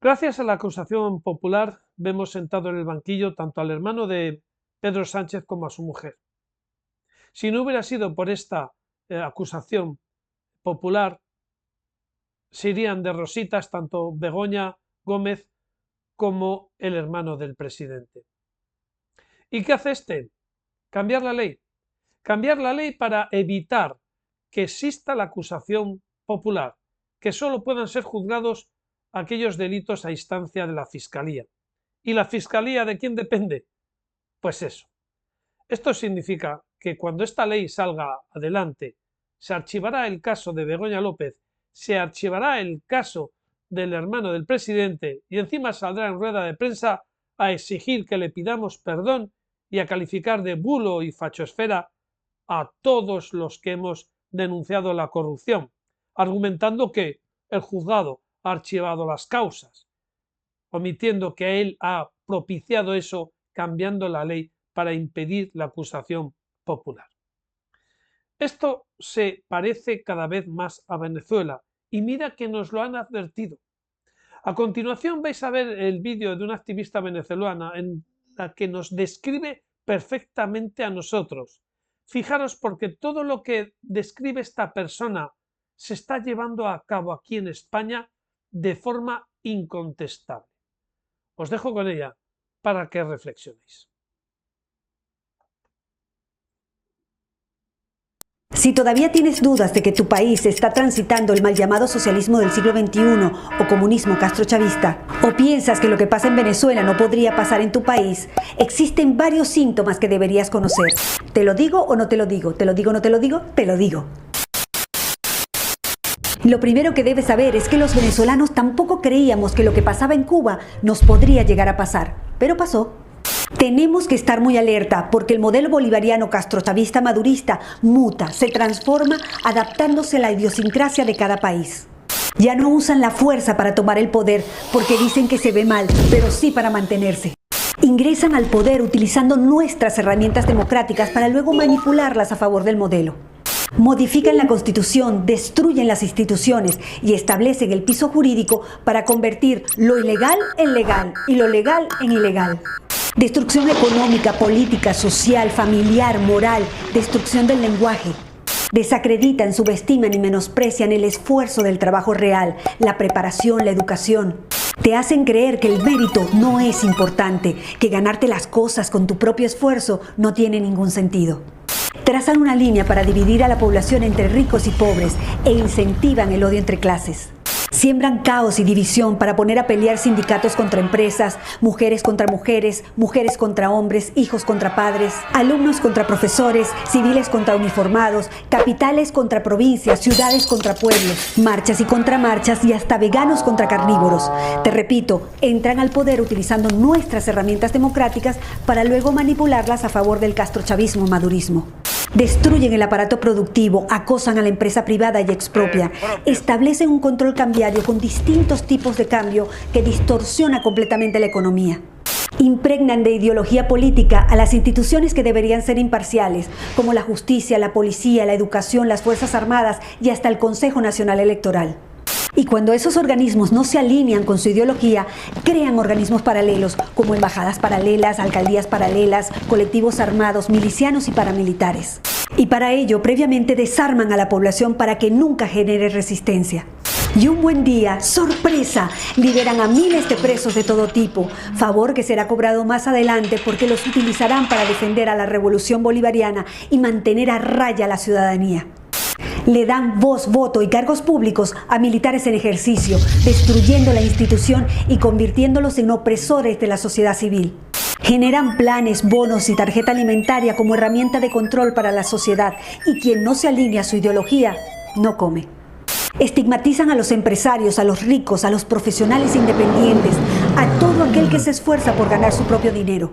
Gracias a la acusación popular, vemos sentado en el banquillo tanto al hermano de Pedro Sánchez como a su mujer. Si no hubiera sido por esta acusación popular, se irían de rositas tanto Begoña Gómez como el hermano del presidente. ¿Y qué hace este? Cambiar la ley. Cambiar la ley para evitar que exista la acusación popular, que solo puedan ser juzgados aquellos delitos a instancia de la Fiscalía. ¿Y la Fiscalía de quién depende? Pues eso. Esto significa que cuando esta ley salga adelante, se archivará el caso de Begoña López, se archivará el caso del hermano del presidente y encima saldrá en rueda de prensa a exigir que le pidamos perdón y a calificar de bulo y fachosfera a todos los que hemos denunciado la corrupción, argumentando que el juzgado ha archivado las causas, omitiendo que él ha propiciado eso cambiando la ley para impedir la acusación popular. Esto se parece cada vez más a Venezuela y mira que nos lo han advertido. A continuación vais a ver el vídeo de una activista venezolana en la que nos describe perfectamente a nosotros. Fijaros porque todo lo que describe esta persona se está llevando a cabo aquí en España de forma incontestable. Os dejo con ella para que reflexionéis. Si todavía tienes dudas de que tu país está transitando el mal llamado socialismo del siglo XXI o comunismo castrochavista, o piensas que lo que pasa en Venezuela no podría pasar en tu país, existen varios síntomas que deberías conocer. ¿Te lo digo o no te lo digo? ¿Te lo digo o no te lo digo? Te lo digo. Lo primero que debes saber es que los venezolanos tampoco creíamos que lo que pasaba en Cuba nos podría llegar a pasar, pero pasó. Tenemos que estar muy alerta porque el modelo bolivariano castrochavista madurista muta, se transforma adaptándose a la idiosincrasia de cada país. Ya no usan la fuerza para tomar el poder porque dicen que se ve mal, pero sí para mantenerse. Ingresan al poder utilizando nuestras herramientas democráticas para luego manipularlas a favor del modelo. Modifican la Constitución, destruyen las instituciones y establecen el piso jurídico para convertir lo ilegal en legal y lo legal en ilegal. Destrucción económica, política, social, familiar, moral, destrucción del lenguaje. Desacreditan, subestiman y menosprecian el esfuerzo del trabajo real, la preparación, la educación. Te hacen creer que el mérito no es importante, que ganarte las cosas con tu propio esfuerzo no tiene ningún sentido. Trazan una línea para dividir a la población entre ricos y pobres e incentivan el odio entre clases. Siembran caos y división para poner a pelear sindicatos contra empresas, mujeres contra mujeres, mujeres contra hombres, hijos contra padres, alumnos contra profesores, civiles contra uniformados, capitales contra provincias, ciudades contra pueblos, marchas y contramarchas y hasta veganos contra carnívoros. Te repito, entran al poder utilizando nuestras herramientas democráticas para luego manipularlas a favor del castrochavismo madurismo. Destruyen el aparato productivo, acosan a la empresa privada y expropian. Establecen un control cambiario con distintos tipos de cambio que distorsiona completamente la economía. Impregnan de ideología política a las instituciones que deberían ser imparciales, como la justicia, la policía, la educación, las Fuerzas Armadas y hasta el Consejo Nacional Electoral. Y cuando esos organismos no se alinean con su ideología, crean organismos paralelos, como embajadas paralelas, alcaldías paralelas, colectivos armados, milicianos y paramilitares. Y para ello, previamente desarman a la población para que nunca genere resistencia. Y un buen día, ¡sorpresa!, liberan a miles de presos de todo tipo, favor que será cobrado más adelante porque los utilizarán para defender a la revolución bolivariana y mantener a raya a la ciudadanía. Le dan voz, voto y cargos públicos a militares en ejercicio, destruyendo la institución y convirtiéndolos en opresores de la sociedad civil. Generan planes, bonos y tarjeta alimentaria como herramienta de control para la sociedad y quien no se alinea a su ideología, no come. Estigmatizan a los empresarios, a los ricos, a los profesionales independientes, a todo aquel que se esfuerza por ganar su propio dinero.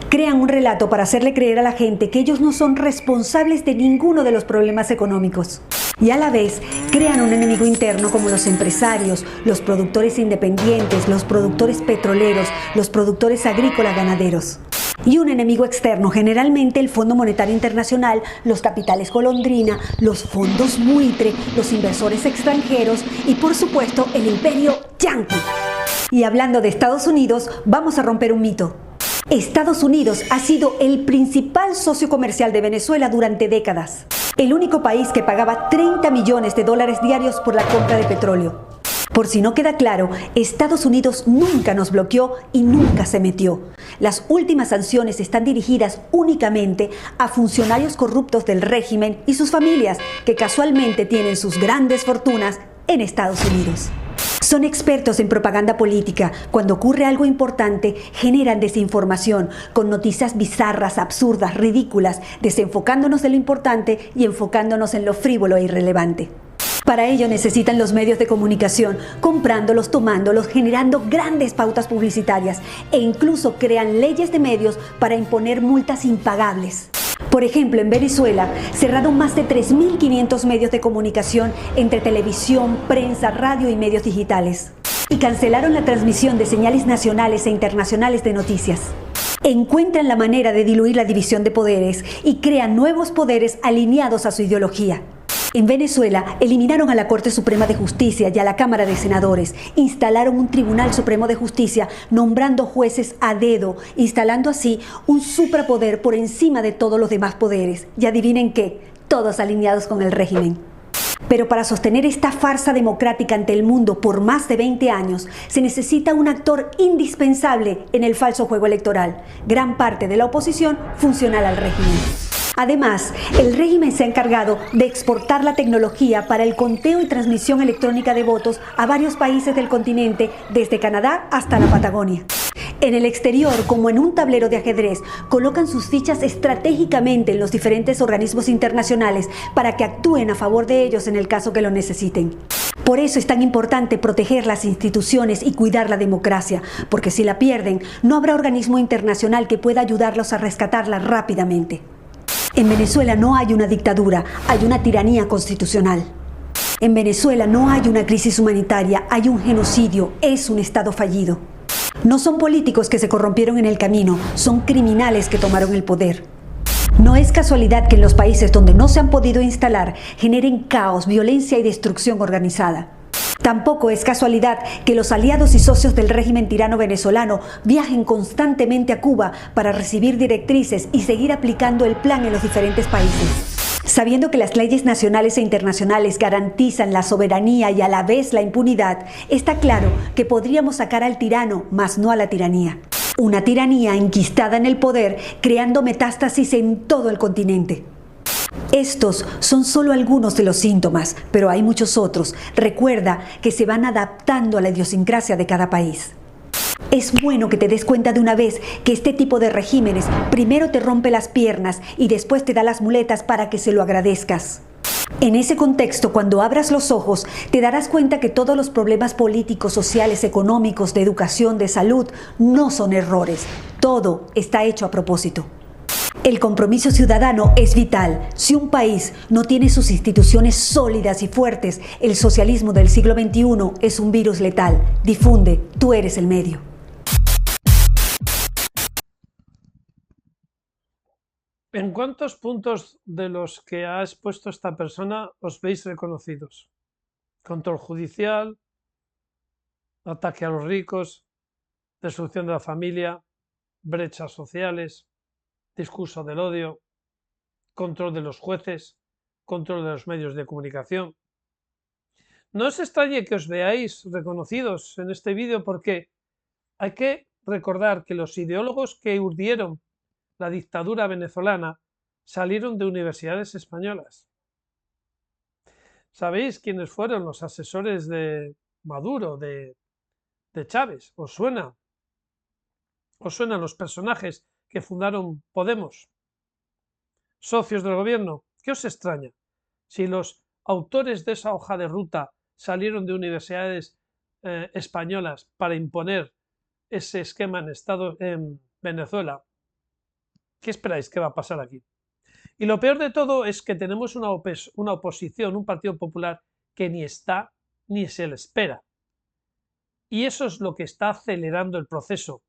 Crean un relato para hacerle creer a la gente que ellos no son responsables de ninguno de los problemas económicos. Y a la vez, crean un enemigo interno como los empresarios, los productores independientes, los productores petroleros, los productores agrícolas ganaderos. Y un enemigo externo, generalmente el Fondo Monetario Internacional, los capitales golondrina, los fondos buitre, los inversores extranjeros y por supuesto el imperio yanqui. Y hablando de Estados Unidos, vamos a romper un mito. Estados Unidos ha sido el principal socio comercial de Venezuela durante décadas. El único país que pagaba 30 millones de dólares diarios por la compra de petróleo. Por si no queda claro, Estados Unidos nunca nos bloqueó y nunca se metió. Las últimas sanciones están dirigidas únicamente a funcionarios corruptos del régimen y sus familias, que casualmente tienen sus grandes fortunas en Estados Unidos. Son expertos en propaganda política. Cuando ocurre algo importante, generan desinformación con noticias bizarras, absurdas, ridículas, desenfocándonos de lo importante y enfocándonos en lo frívolo e irrelevante. Para ello necesitan los medios de comunicación, comprándolos, tomándolos, generando grandes pautas publicitarias e incluso crean leyes de medios para imponer multas impagables. Por ejemplo, en Venezuela cerraron más de 3.500 medios de comunicación entre televisión, prensa, radio y medios digitales. Y cancelaron la transmisión de señales nacionales e internacionales de noticias. Encuentran la manera de diluir la división de poderes y crean nuevos poderes alineados a su ideología. En Venezuela eliminaron a la Corte Suprema de Justicia y a la Cámara de Senadores, instalaron un Tribunal Supremo de Justicia nombrando jueces a dedo, instalando así un suprapoder por encima de todos los demás poderes. Y adivinen qué, todos alineados con el régimen. Pero para sostener esta farsa democrática ante el mundo por más de 20 años, se necesita un actor indispensable en el falso juego electoral, gran parte de la oposición funcional al régimen. Además, el régimen se ha encargado de exportar la tecnología para el conteo y transmisión electrónica de votos a varios países del continente, desde Canadá hasta la Patagonia. En el exterior, como en un tablero de ajedrez, colocan sus fichas estratégicamente en los diferentes organismos internacionales para que actúen a favor de ellos en el caso que lo necesiten. Por eso es tan importante proteger las instituciones y cuidar la democracia, porque si la pierden, no habrá organismo internacional que pueda ayudarlos a rescatarla rápidamente. En Venezuela no hay una dictadura, hay una tiranía constitucional. En Venezuela no hay una crisis humanitaria, hay un genocidio, es un Estado fallido. No son políticos que se corrompieron en el camino, son criminales que tomaron el poder. No es casualidad que en los países donde no se han podido instalar generen caos, violencia y destrucción organizada. Tampoco es casualidad que los aliados y socios del régimen tirano venezolano viajen constantemente a Cuba para recibir directrices y seguir aplicando el plan en los diferentes países. Sabiendo que las leyes nacionales e internacionales garantizan la soberanía y a la vez la impunidad, está claro que podríamos sacar al tirano, mas no a la tiranía. Una tiranía enquistada en el poder, creando metástasis en todo el continente. Estos son solo algunos de los síntomas, pero hay muchos otros. Recuerda que se van adaptando a la idiosincrasia de cada país. Es bueno que te des cuenta de una vez que este tipo de regímenes primero te rompe las piernas y después te da las muletas para que se lo agradezcas. En ese contexto, cuando abras los ojos, te darás cuenta que todos los problemas políticos, sociales, económicos, de educación, de salud, no son errores. Todo está hecho a propósito. El compromiso ciudadano es vital. Si un país no tiene sus instituciones sólidas y fuertes, el socialismo del siglo XXI es un virus letal. Difunde, tú eres el medio. ¿En cuántos puntos de los que ha expuesto esta persona os veis reconocidos? Control judicial, ataque a los ricos, destrucción de la familia, brechas sociales, discurso del odio, control de los jueces, control de los medios de comunicación. No os extrañe que os veáis reconocidos en este vídeo porque hay que recordar que los ideólogos que urdieron la dictadura venezolana salieron de universidades españolas. ¿Sabéis quiénes fueron los asesores de Maduro, de Chávez? ¿Os suena? ¿Os suenan los personajes que fundaron Podemos? Socios del gobierno. ¿Qué os extraña? Si los autores de esa hoja de ruta salieron de universidades españolas para imponer ese esquema en Venezuela, ¿qué esperáis que va a pasar aquí? Y lo peor de todo es que tenemos una oposición, un Partido Popular que ni está ni se le espera. Y eso es lo que está acelerando el proceso,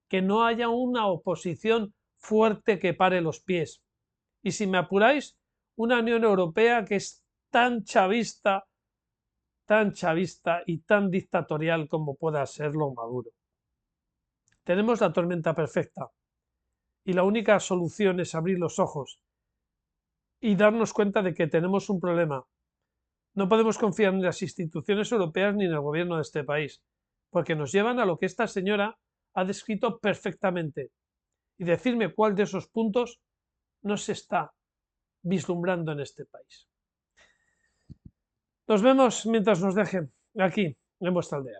que no haya una oposición fuerte que pare los pies. Y si me apuráis, una Unión Europea que es tan chavista, tan chavista y tan dictatorial como pueda serlo Maduro. Tenemos la tormenta perfecta y la única solución es abrir los ojos y darnos cuenta de que tenemos un problema. No podemos confiar en las instituciones europeas ni en el gobierno de este país, porque nos llevan a lo que esta señora ha descrito perfectamente. Y decirme cuál de esos puntos no se está vislumbrando en este país. Nos vemos mientras nos dejen aquí en vuestra aldea.